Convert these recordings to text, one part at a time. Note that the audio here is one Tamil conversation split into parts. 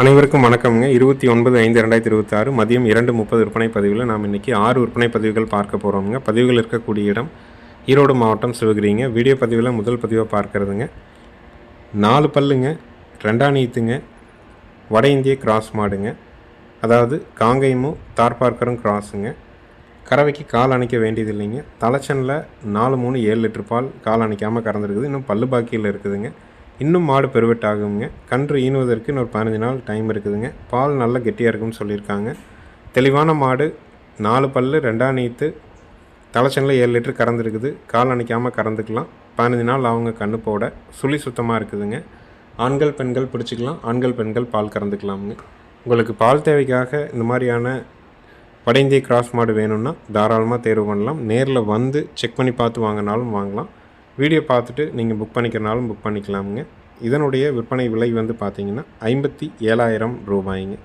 அனைவருக்கும் வணக்கம்ங்க. 29/5/2026 மதியம் 2:30 விற்பனை பதிவில் நாம் இன்றைக்கி 6 விற்பனை பதிவுகள் பார்க்க போகிறோம்ங்க. பதிவுகள் இருக்கக்கூடிய இடம் ஈரோடு மாவட்டம் சிவகிரிங்க. வீடியோ பதிவில் முதல் பதிவாக பார்க்குறதுங்க 4 பல்லுங்க, 2 நீத்துங்க, வட இந்திய கிராஸ் மாடுங்க. அதாவது காங்கேயமும் தார்பார்க்கரும் கிராஸுங்க. கறவைக்கு கால் அணைக்க வேண்டியது இல்லைங்க. தலைச்சனில் 4 3 7 லிட்டர் பால் கால் அணைக்காமல் கறந்துருக்குது. இன்னும் பல்லு பாக்கியில் இருக்குதுங்க. இன்னும் மாடு பெருவெட்டாகுங்க. கன்று ஈனுவதற்கு இன்னொரு 15 நாள் டைம் இருக்குதுங்க. பால் நல்லா கெட்டியாக இருக்குன்னு சொல்லியிருக்காங்க. தெளிவான மாடு, 4 பல்லு, 2 நீத்து, தலைச்சனில் 7 லிட்டர் கறந்துருக்குது. கால் அணைக்காமல் கறந்துக்கலாம். 15 நாள் அவங்க கன்று போட சுழி சுத்தமாக இருக்குதுங்க. ஆண்கள் பெண்கள் பிடிச்சிக்கலாம். ஆண்கள் பெண்கள் பால் கறந்துக்கலாமுங்க. உங்களுக்கு பால் தேவைக்காக இந்த மாதிரியான வட இந்திய கிராஸ் மாடு வேணும்னா தாராளமாக தேர்வு பண்ணலாம். நேரில் வந்து செக் பண்ணி பார்த்து வாங்கினாலும் வாங்கலாம். வீடியோ பார்த்துட்டு நீங்கள் புக் பண்ணிக்கிறனாலும் புக் பண்ணிக்கலாமுங்க. இதனுடைய விற்பனை விலை வந்து பார்த்திங்கன்னா 57,000 ரூபாய்ங்க.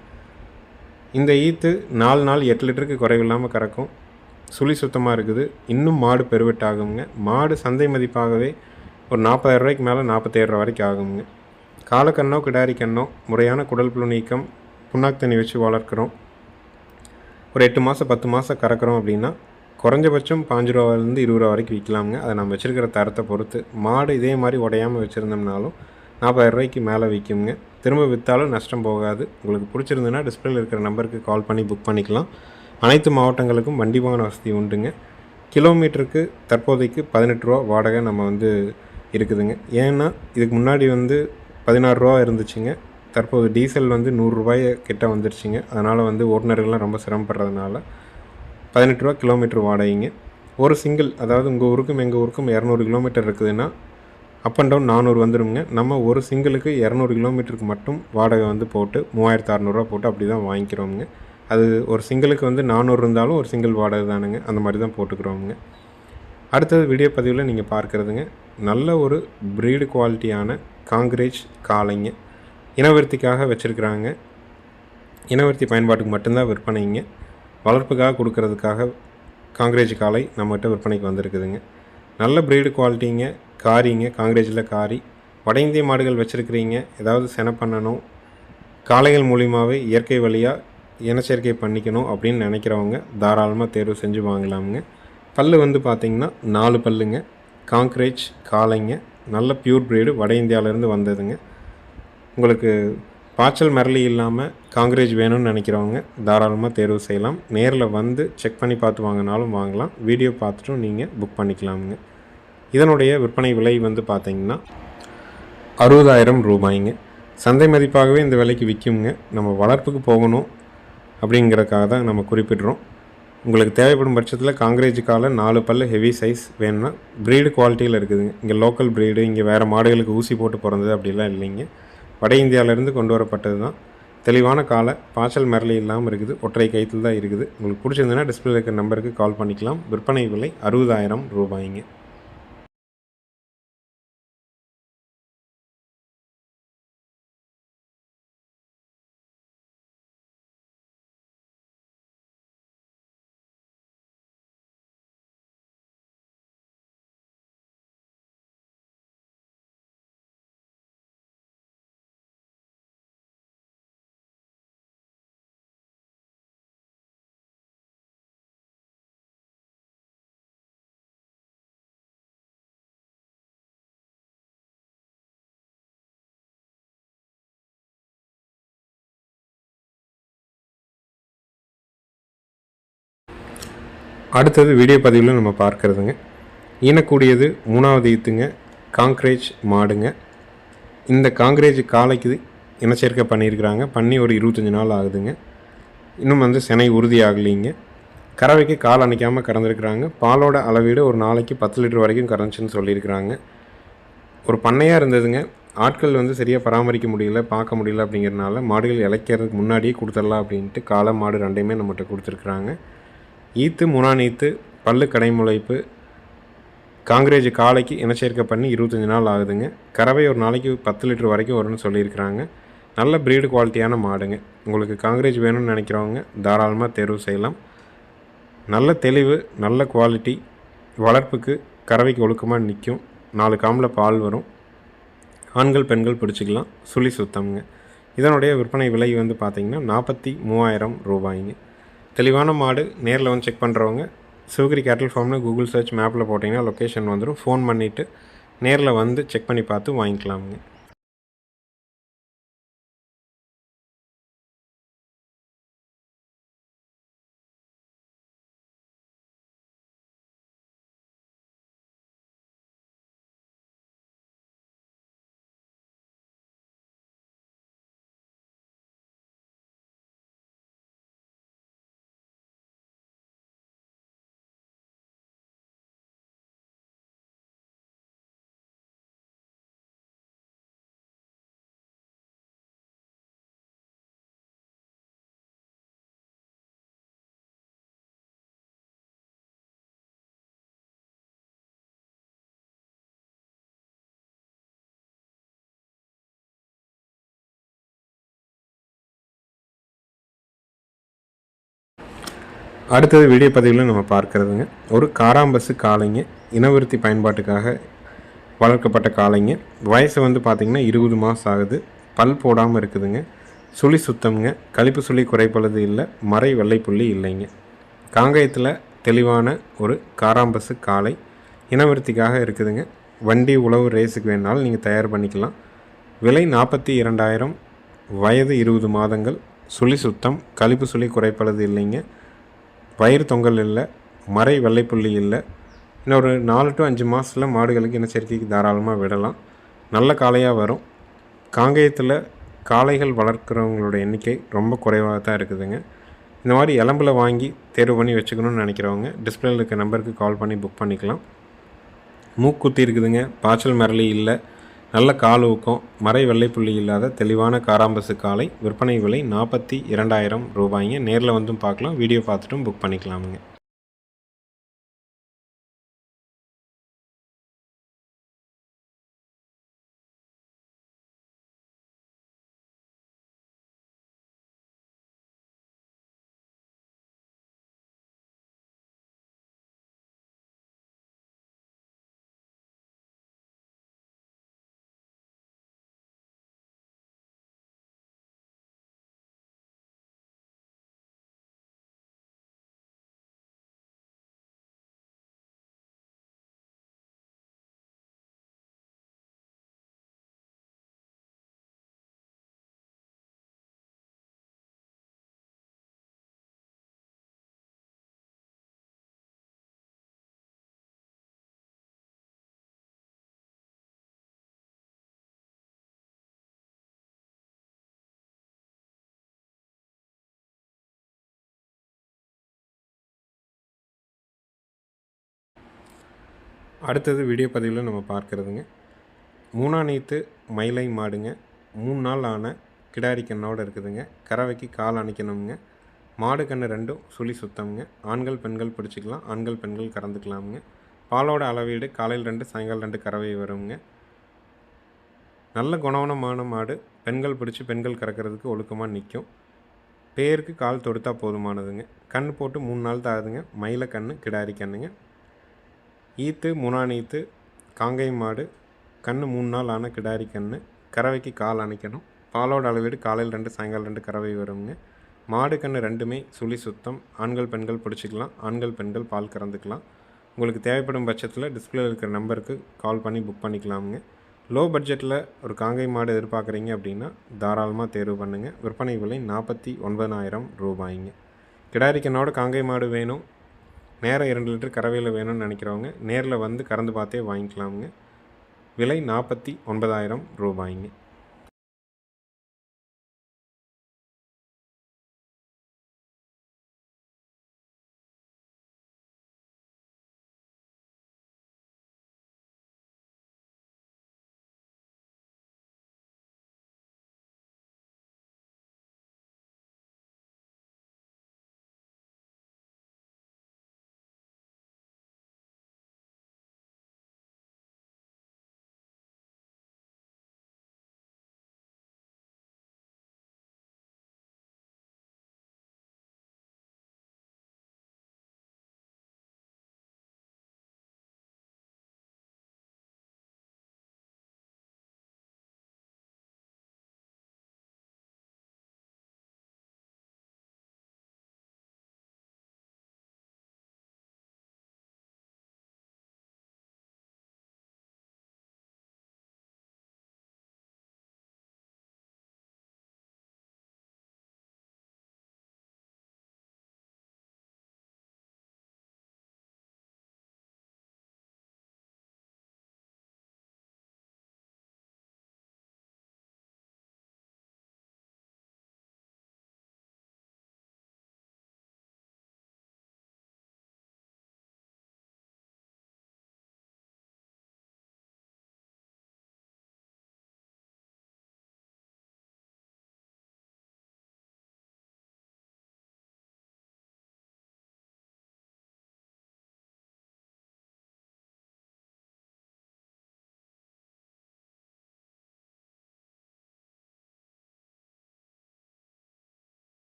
இந்த ஈத்து 4 நாள் 8 லிட்டருக்கு குறைவில்லாமல் கறக்கும். சுழி சுத்தமாக இருக்குது. இன்னும் மாடு பெருவெட்டாகுங்க. மாடு சந்தை மதிப்பாகவே ஒரு 40,000 ரூபாய்க்கு மேலே 47,000 வரைக்கும் ஆகுங்க. காலக்கண்ணோ கிடாரி கண்ணோ முறையான குடல் புழு நீக்கம் புண்ணாக்கு தண்ணி வச்சு வளர்க்குறோம். ஒரு 8 மாதம் 10 மாதம் கறக்கிறோம் அப்படின்னா குறைஞ்சபட்சம் 5 ரூபாயிலேருந்து 20 ரூபா வரைக்கும் விற்கலாமுங்க. அதை நம்ம வச்சுருக்கிற தரத்தை பொறுத்து. மாடு இதே மாதிரி உடையாமல் வச்சுருந்தோம்னாலும் 40,000 ரூபாய்க்கு மேலே விற்குங்க. திரும்ப விற்றாலும் நஷ்டம் போகாது. உங்களுக்கு பிடிச்சிருந்துன்னா டிஸ்பிளேயில் இருக்கிற நம்பருக்கு கால் பண்ணி புக் பண்ணிக்கலாம். அனைத்து மாவட்டங்களுக்கும் வண்டி வாகன வசதி உண்டுங்க. கிலோமீட்டருக்கு தற்போதைக்கு 18 ரூபா வாடகை நம்ம இருக்குதுங்க. ஏன்னா இதுக்கு முன்னாடி 16 ரூபா இருந்துச்சுங்க. தற்போது டீசல் 100 ரூபாய் கிட்ட வந்துருச்சுங்க. அதனால் ஓட்டுநர்கள்லாம் ரொம்ப சிரமப்படுறதுனால 18 ரூபா கிலோமீட்டர் வாடகைங்க. ஒரு சிங்கிள், அதாவது உங்கள் ஊருக்கும் எங்கள் ஊருக்கும் 200 கிலோமீட்டர் இருக்குதுன்னா அப் அண்ட் டவுன் 400 வந்துடுங்க. நம்ம ஒரு சிங்கிளுக்கு 200 கிலோமீட்டருக்கு மட்டும் வாடகை போட்டு 3600 போட்டு அப்படி தான் வாங்கிக்கிறோமுங்க. அது ஒரு சிங்கிளுக்கு 400 இருந்தாலும் ஒரு சிங்கிள் வாடகை தானுங்க. அந்த மாதிரி தான் போட்டுக்கிறோமுங்க. அடுத்தது வீடியோ பதிவில் நீங்கள் பார்க்குறதுங்க நல்ல ஒரு ப்ரீடு குவாலிட்டியான காங்கிரேஜ் காளைங்க. இனவர்த்திக்காக வச்சுருக்குறாங்க. இனவர்த்தி பயன்பாட்டுக்கு மட்டும்தான் விற்பனைங்க. வளர்ப்புக்காக கொடுக்கறதுக்காக காங்கிரேஜ் காளை நம்மகிட்ட விற்பனைக்கு வந்திருக்குதுங்க. நல்ல ப்ரீடு குவாலிட்டிங்க. காரிங்க, காங்கிரேஜில் காரி. வட இந்திய மாடுகள் வச்சுருக்கிறீங்க, ஏதாவது செனை பண்ணணும், காளைகள் மூலியமாகவே இயற்கை வழியாக இனச்சேர்க்கை பண்ணிக்கணும் அப்படின்னு நினைக்கிறவங்க தாராளமாக தேர்வு செஞ்சு வாங்கலாமுங்க. பல்லு பார்த்திங்கன்னா 4 பல்லுங்க. காங்கிரேஜ் காளைங்க. நல்ல பியூர் ப்ரீடு, வட இந்தியாவிலேருந்து வந்ததுங்க. உங்களுக்கு பாய்ச்சல் மிரளி இல்லாமல் காங்கிரேஜ் வேணும்னு நினைக்கிறவங்க தாராளமாக தேர்வு செய்யலாம். நேரில் வந்து செக் பண்ணி பார்த்து வாங்கினாலும் வாங்கலாம். வீடியோ பார்த்துட்டும் நீங்கள் புக் பண்ணிக்கலாமுங்க. இதனுடைய விற்பனை விலை பார்த்திங்கன்னா 60,000 ரூபாய்ங்க. சந்தை மதிப்பாகவே இந்த விலைக்கு விற்குங்க. நம்ம வளர்ப்புக்கு போகணும் அப்படிங்கிறதுக்காக தான் நம்ம குறிப்பிட்றோம். உங்களுக்கு தேவைப்படும் பட்சத்தில் காங்கிரேஜ் காலை 4 பல்லு ஹெவி சைஸ் வேணும்னா ப்ரீடு குவாலிட்டியில் இருக்குதுங்க. இங்கே லோக்கல் ப்ரீடு, இங்கே வேறு மாடுகளுக்கு ஊசி போட்டு பிறந்தது அப்படிலாம் இல்லைங்க. வட இந்தியாவிலேருந்து கொண்டு வரப்பட்டது தான். தெளிவான காலை, பாய்ச்சல் மிரளி இல்லாமல் இருக்குது. ஒற்றை கயிற்றில் தான் இருக்குது. உங்களுக்கு பிடிச்சிருந்ததுன்னா டிஸ்பிளே இருக்கிற நம்பருக்கு கால் பண்ணிக்கலாம். விற்பனை விலை 60,000 ரூபாய்ங்க. அடுத்தது வீடியோ பதிவில் நம்ம பார்க்குறதுங்க ஈனக்கூடியது 3வது ஈத்துங்க. காங்கிரேஜ் மாடுங்க. இந்த காங்கிரேஜ் காளைக்கு இனச்சேர்க்கை பண்ணியிருக்கிறாங்க. பண்ணி ஒரு 25 நாள் ஆகுதுங்க. இன்னும் செனை உறுதி ஆகலைங்க. கறவைக்கு கால் அணைக்காமல் கறந்துருக்குறாங்க. பாலோட அளவீடு ஒரு நாளைக்கு 10 லிட்டர் வரைக்கும் கறந்துச்சுன்னு சொல்லியிருக்கிறாங்க. ஒரு பண்ணையாக இருந்ததுங்க. ஆட்கள் சரியாக பராமரிக்க முடியல, பார்க்க முடியல அப்படிங்கிறதுனால மாடுகள் இழைக்கிறதுக்கு முன்னாடியே கொடுத்துடலாம் அப்படின்ட்டு காளை மாடு 2மே நம்மகிட்ட கொடுத்துருக்குறாங்க. ஈத்து 3 ஈத்து, பல்லு கடைமுளைப்பு, காங்கிரேஜ் காளைக்கு இனச்சேர்க்கை பண்ணி 25 நாள் ஆகுதுங்க. கறவை ஒரு நாளைக்கு 10 லிட்டர் வரைக்கும் வரும்னு சொல்லியிருக்கிறாங்க. நல்ல ப்ரீடு குவாலிட்டியான மாடுங்க. உங்களுக்கு காங்கிரேஜ் வேணும்னு நினைக்கிறவங்க தாராளமாக தேர்வு செய்யலாம். நல்ல தெளிவு, நல்ல குவாலிட்டி, வளர்ப்புக்கு கறவைக்கு ஒழுக்கமாக நிற்கும். 4 காம்பில் பால் வரும். ஆண்கள் பெண்கள் பிடிச்சிக்கலாம். சுழி சுத்தம்ங்க. இதனுடைய விற்பனை விலை வந்து பார்த்திங்கன்னா 43,000 ரூபாய்ங்க. தெளிவான மாடு நேரில் வந்து செக் பண்ணுறவங்க சிவகிரி கேட்டில் ஃபார்ம்னு கூகுள் சர்ச் மேப்பில் போட்டிங்கன்னா லொக்கேஷன் வந்துடும். ஃபோன் பண்ணிவிட்டு நேரில் வந்து செக் பண்ணி பார்த்து வாங்கிக்கலாமுங்க. அடுத்தது வீடியோ பதிவில் நம்ம பார்க்குறதுங்க ஒரு காராம்பசு காளைங்க, இனவிருத்தி பயன்பாட்டுக்காக வளர்க்கப்பட்ட காளைங்க. வயசு வந்து பார்த்திங்கன்னா 20 மாதம் ஆகுது. பல் போடாமல் இருக்குதுங்க. சுழி சுத்தம்ங்க. கழிப்பு சுழி குறைப்பளது இல்லை. மறை வெள்ளைப்புள்ளி இல்லைங்க. காங்கயத்தில் தெளிவான ஒரு காராம்பசு காளை இனவிருத்திக்காக இருக்குதுங்க. வண்டி உழவு ரேஸுக்கு வேணாலும் நீங்கள் தயார் பண்ணிக்கலாம். விலை 42,000. வயது 20 மாதங்கள். சுழி சுத்தம், கழிப்பு சுழி குறைப்பளது இல்லைங்க. வயிறு தொங்கல் இல்லை. மறை வெள்ளைப்புள்ளி இல்லை. இன்னொரு 4 to 5 மாதத்தில் மாடுகளுக்கு இனச்சேர்க்கைக்கு தாராளமாக விடலாம். நல்ல காளையாக வரும். காங்கேயத்தில் காளைகள் வளர்க்குறவங்களோட எண்ணிக்கை ரொம்ப குறைவாக தான் இருக்குதுங்க. இந்த மாதிரி எலம்பில் வாங்கி தேர்வு பண்ணி வச்சுக்கணும்னு நினைக்கிறவங்க டிஸ்பிளேயில் இருக்க நம்பருக்கு கால் பண்ணி புக் பண்ணிக்கலாம். மூக்குத்தி இருக்குதுங்க. பாய்ச்சல் மிரளி இல்லை. நல்ல கால் ஊக்கம், மறை வெள்ளைப்புள்ளி இல்லாத தெளிவான காராம்பசு காளை. விற்பனை விலை 42,000 ரூபாய்ங்க. நேரில் வந்தும் பார்க்கலாம். வீடியோ பார்த்துட்டும் புக் பண்ணிக்கலாமுங்க. அடுத்தது வீடியோ பதிவில் நம்ம பார்க்குறதுங்க மூணாநீத்து மயிலை மாடுங்க. 3 நாள் ஆன கிடாரி கண்ணோடு இருக்குதுங்க. கறவைக்கு கால் அணைக்கணுங்க. மாடு கன்று ரெண்டும் சுழி சுத்தம்ங்க. ஆண்கள் பெண்கள் பிடிச்சிக்கலாம். ஆண்கள் பெண்கள் கறந்துக்கலாமுங்க. பாலோட அளவீடு காலையில் 2 சாயங்காலம் 2 கறவை வருங்க. நல்ல குணவனமான மாடு. பெண்கள் பிடிச்சி பெண்கள் கறக்கிறதுக்கு ஒழுக்கமாக நிற்கும். பேருக்கு கால் தொடுத்தா போதுமானதுங்க. கண் போட்டு 3 நாள் தான் ஆகுதுங்க. மயிலை கன்று கிடாரி கண்ணுங்க. ஈத்து முனானீத்து காங்கை மாடு. கன்று 3 நாள் ஆன கிடாரி கன்று. கறவைக்கு கால் அணைக்கணும். பாலோட அளவீடு காலையில் 2 சாயங்காலம் 2 கறவை வருங்க. மாடு கன்று ரெண்டுமே சுழி சுத்தம். ஆண்கள் பெண்கள் பிடிச்சிக்கலாம். ஆண்கள் பெண்கள் பால் கறந்துக்கலாம். உங்களுக்கு தேவைப்படும் பட்சத்தில் டிஸ்பிளேயில் இருக்கிற நம்பருக்கு கால் பண்ணி புக் பண்ணிக்கலாமுங்க. லோ பட்ஜெட்டில் ஒரு காங்கை மாடு எதிர்பார்க்குறீங்க அப்படின்னா தாராளமாக தேர்வு பண்ணுங்கள். விற்பனை விலை 49,000 ரூபாய்ங்க. கிடாரி கண்ணோட காங்கை மாடு வேணும், நேரம் 2 லிட்டர் கறவையில் வேணும்னு நினைக்கிறவங்க நேரில் வந்து கறந்து பார்த்தே வாங்கிக்கலாமுங்க. விலை 49,000 ரூபாய்ங்க.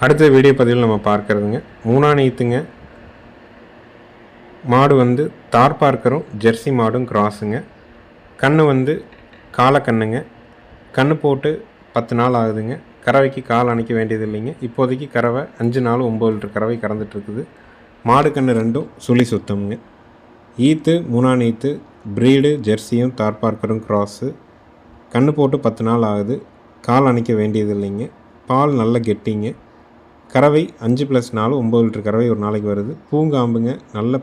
அடுத்த வீடியோ பதிவில் நம்ம பார்க்குறதுங்க 3ஆம் நீத்துங்க. மாடு வந்து தார் பார்க்கரும் ஜெர்சி மாடும் கிராஸுங்க. கன்று வந்து காலக்கண்ணுங்க. கன்று போட்டு 10 நாள் ஆகுதுங்க. கறவைக்கு கால் அணைக்க வேண்டியது இல்லைங்க. இப்போதைக்கு கறவை 5 நாள் 9 லிட்டர் கறவை கறந்துட்டுருக்குது. மாடு கன்று ரெண்டும் சுழி சுத்தமுங்க. ஈத்து 3ஆம் ஈத்து, ப்ரீடு ஜெர்சியும் தார் பார்க்கரும் கிராஸு. கன்று போட்டு 10 நாள் ஆகுது. கால் அணைக்க வேண்டியது இல்லைங்க. பால் நல்ல கெட்டிங்க. கறவை 5+4 9 லிட்டர் கறவை ஒரு நாளைக்கு வருது. பூங்காம்புங்க. நல்ல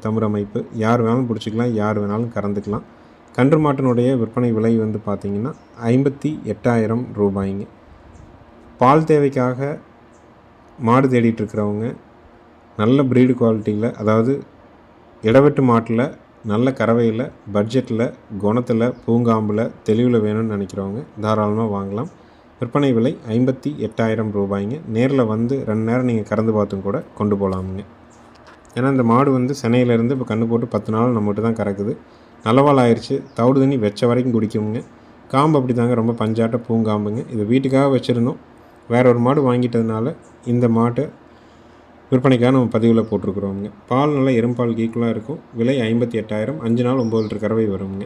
தமிழ் அமைப்பு. யார் வேணாலும் பிடிச்சிக்கலாம், யார் வேணாலும் கறந்துக்கலாம். கன்று மாட்டினுடைய விற்பனை விலை வந்து பார்த்திங்கன்னா 58,000 ரூபாய்ங்க. பால் தேவைக்காக மாடு தேடிட்டுருக்கிறவங்க நல்ல ப்ரீடு குவாலிட்டியில், அதாவது இடவெட்டு மாட்டில், நல்ல கறவையில், பட்ஜெட்டில், குணத்தில், பூங்காம்பில், தெளிவில் வேணும்னு நினைக்கிறவங்க தாராளமாக வாங்கலாம். விற்பனை விலை 58,000 ரூபாய்ங்க. நேரில் வந்து 2 நேரம் நீங்கள் கறந்து பார்த்தும் கூட கொண்டு போகலாமுங்க. ஏன்னா இந்த மாடு வந்து சென்னையிலேருந்து இப்போ கன்று போட்டு 10 நாள் நம்மகிட்ட தான் கறக்குது. நல்லவாள் ஆயிடுச்சு. தவிடு தண்ணி வச்ச வரைக்கும் குடிக்குங்க. காம்பு அப்படி தாங்க, ரொம்ப பஞ்சாட்ட பூங்காம்புங்க. இது வீட்டுக்காக வச்சுருந்தோம். வேறு ஒரு மாடு வாங்கிட்டதுனால இந்த மாட்டை விற்பனைக்காக நம்ம பதிவில் போட்டிருக்குறோமுங்க. பால் நல்லா எரும்பால் ஈக்குவலாக இருக்கும். விலை 58,000. 5 நாள் 9 லிட்டர் கறவை வருங்க.